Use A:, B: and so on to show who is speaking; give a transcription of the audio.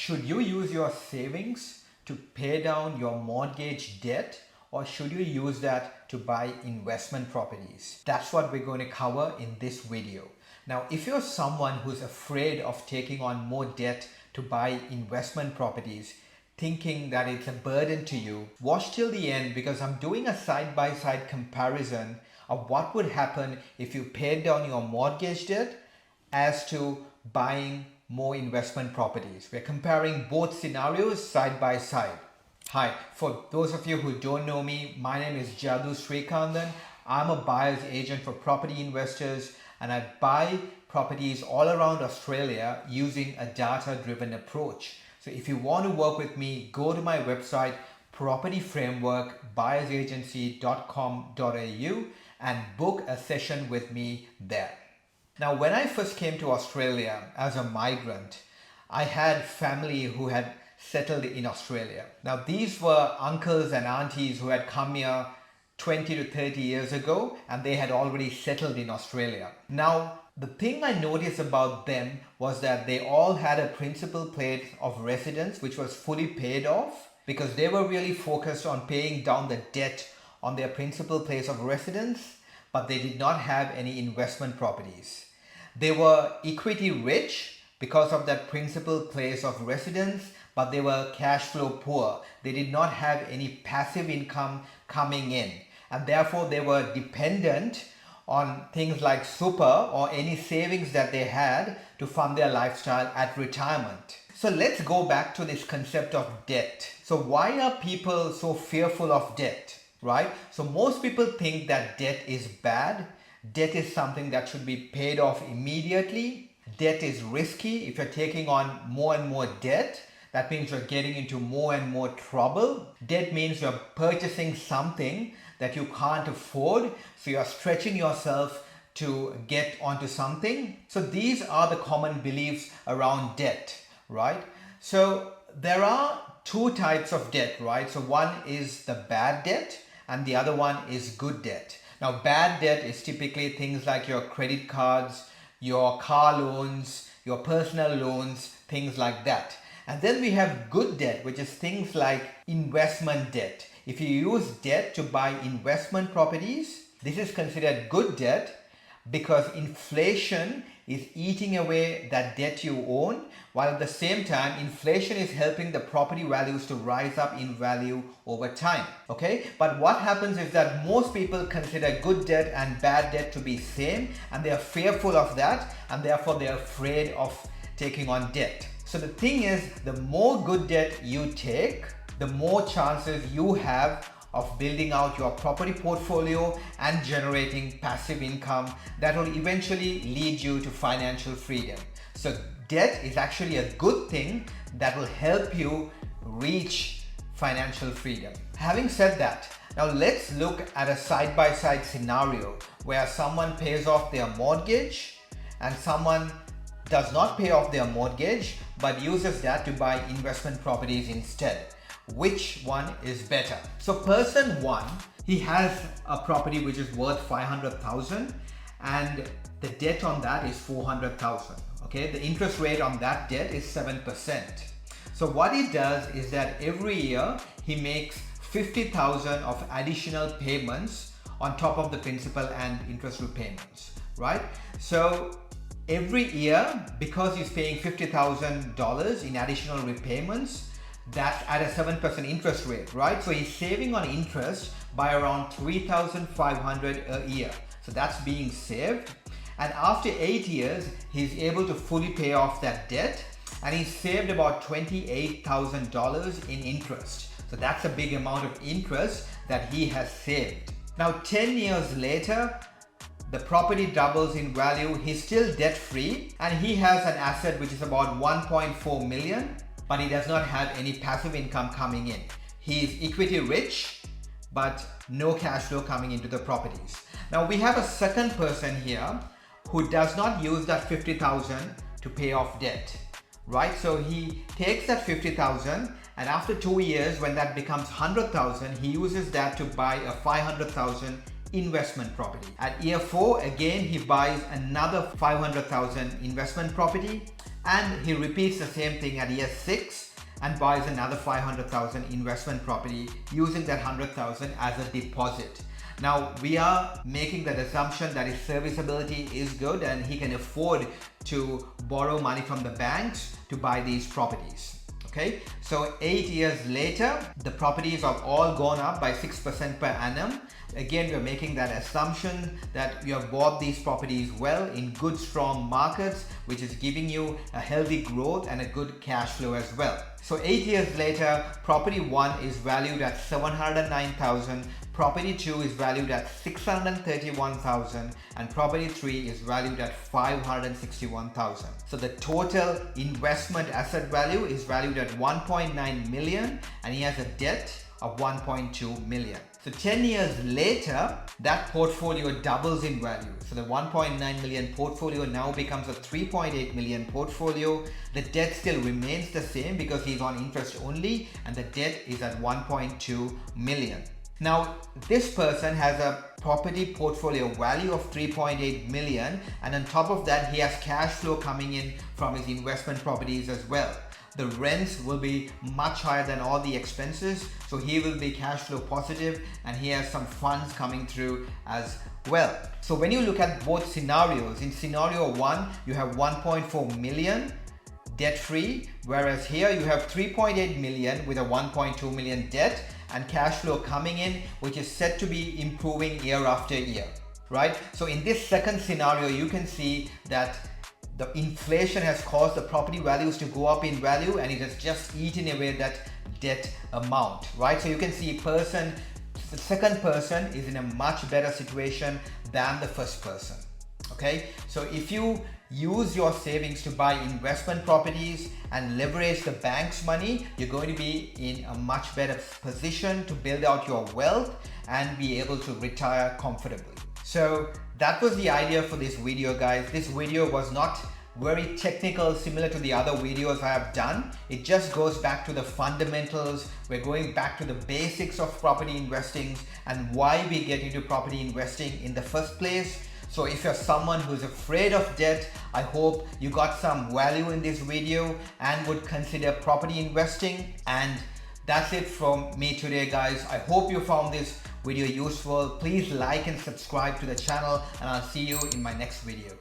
A: Should you use your savings to pay down your mortgage debt, or should you use that to buy investment properties? That's what we're going to cover in this video. Now, if you're someone who's afraid of taking on more debt to buy investment properties, thinking that it's a burden to you, watch till the end, because I'm doing a side-by-side comparison of what would happen if you paid down your mortgage debt as to buying more investment properties. We're comparing both scenarios side by side. Hi, for those of you who don't know me, my name is Jathu Srikandan. I'm a buyer's agent for property investors, and I buy properties all around Australia using a data-driven approach. So if you want to work with me, go to my website, Property Framework, buyersagency.com.au, and book a session with me there. Now, when I first came to Australia as a migrant, I had family who had settled in Australia. Now, these were uncles and aunties who had come here 20 to 30 years ago, and they had already settled in Australia. Now, the thing I noticed about them was that they all had a principal place of residence which was fully paid off, because they were really focused on paying down the debt on their principal place of residence, but they did not have any investment properties. They were equity rich because of that principal place of residence, but they were cash flow poor. They did not have any passive income coming in, and therefore they were dependent on things like super or any savings that they had to fund their lifestyle at retirement. So let's go back to this concept of debt. So why are people so fearful of debt, right? So most people think that debt is bad. Debt is something that should be paid off immediately. Debt is risky. If you're taking on more and more debt, that means you're getting into more and more trouble. Debt means you're purchasing something that you can't afford, so you're stretching yourself to get onto something. So these are the common beliefs around debt, right? So there are two types of debt, right? So one is the bad debt and the other one is good debt. Now, bad debt is typically things like your credit cards, your car loans, your personal loans, things like that. And then we have good debt, which is things like investment debt. If you use debt to buy investment properties, this is considered good debt because inflation is eating away that debt you own, while at the same time inflation is helping the property values to rise up in value over time. Okay, but what happens is that most people consider good debt and bad debt to be same, and they are fearful of that, and therefore they are afraid of taking on debt. So the thing is, the more good debt you take, the more chances you have of building out your property portfolio and generating passive income that will eventually lead you to financial freedom. So debt is actually a good thing that will help you reach financial freedom. Having said that, now let's look at a side-by-side scenario where someone pays off their mortgage and someone does not pay off their mortgage but uses that to buy investment properties instead. Which one is better? So person one, he has a property which is worth 500,000 and the debt on that is 400,000. Okay, the interest rate on that debt is 7%. So what he does is that every year he makes 50,000 of additional payments on top of the principal and interest repayments, right? So every year, because he's paying $50,000 in additional repayments, that's at a 7% interest rate, right? So he's saving on interest by around 3,500 a year. So that's being saved. And after 8 years, he's able to fully pay off that debt, and he's saved about $28,000 in interest. So that's a big amount of interest that he has saved. Now, 10 years later, the property doubles in value. He's still debt free and he has an asset which is about 1.4 million. But he does not have any passive income coming in. He is equity rich, but no cash flow coming into the properties. Now we have a second person here who does not use that 50,000 to pay off debt, right? So he takes that 50,000 and after 2 years, when that becomes 100,000, he uses that to buy a 500,000 investment property. At year 4, again, he buys another 500,000 investment property. And he repeats the same thing at year 6 and buys another 500,000 investment property using that 100,000 as a deposit. Now we are making that assumption that his serviceability is good and he can afford to borrow money from the banks to buy these properties. Okay, so 8 years later, the properties have all gone up by 6% per annum. Again, we're making that assumption that you have bought these properties well in good, strong markets, which is giving you a healthy growth and a good cash flow as well. So 8 years later, property 1 is valued at 709,000, property 2 is valued at 631,000, and property 3 is valued at 561,000. So the total investment asset value is valued at 1.9 million and he has a debt of 1.2 million. So 10 years later, that portfolio doubles in value. So the 1.9 million portfolio now becomes a 3.8 million portfolio. The debt still remains the same because he's on interest only and the debt is at 1.2 million. Now, this person has a property portfolio value of 3.8 million and on top of that, he has cash flow coming in from his investment properties as well. The rents will be much higher than all the expenses, so he will be cash flow positive and he has some funds coming through as well. So when you look at both scenarios, in scenario 1, you have 1.4 million debt free, whereas here you have 3.8 million with a 1.2 million debt and cash flow coming in, which is set to be improving year after year, right? So in this second scenario, you can see that the inflation has caused the property values to go up in value and it has just eaten away that debt amount, right? So you can see the second person is in a much better situation than the first person. Okay, so if you use your savings to buy investment properties and leverage the bank's money, you're going to be in a much better position to build out your wealth and be able to retire comfortably. So that was the idea for this video, guys. This video was not very technical, similar to the other videos I have done. It just goes back to the fundamentals. We're going back to the basics of property investing and why we get into property investing in the first place. So if you're someone who's afraid of debt, I hope you got some value in this video and would consider property investing. And that's it from me today, guys. I hope you found this video useful. Please like and subscribe to the channel and I'll see you in my next video.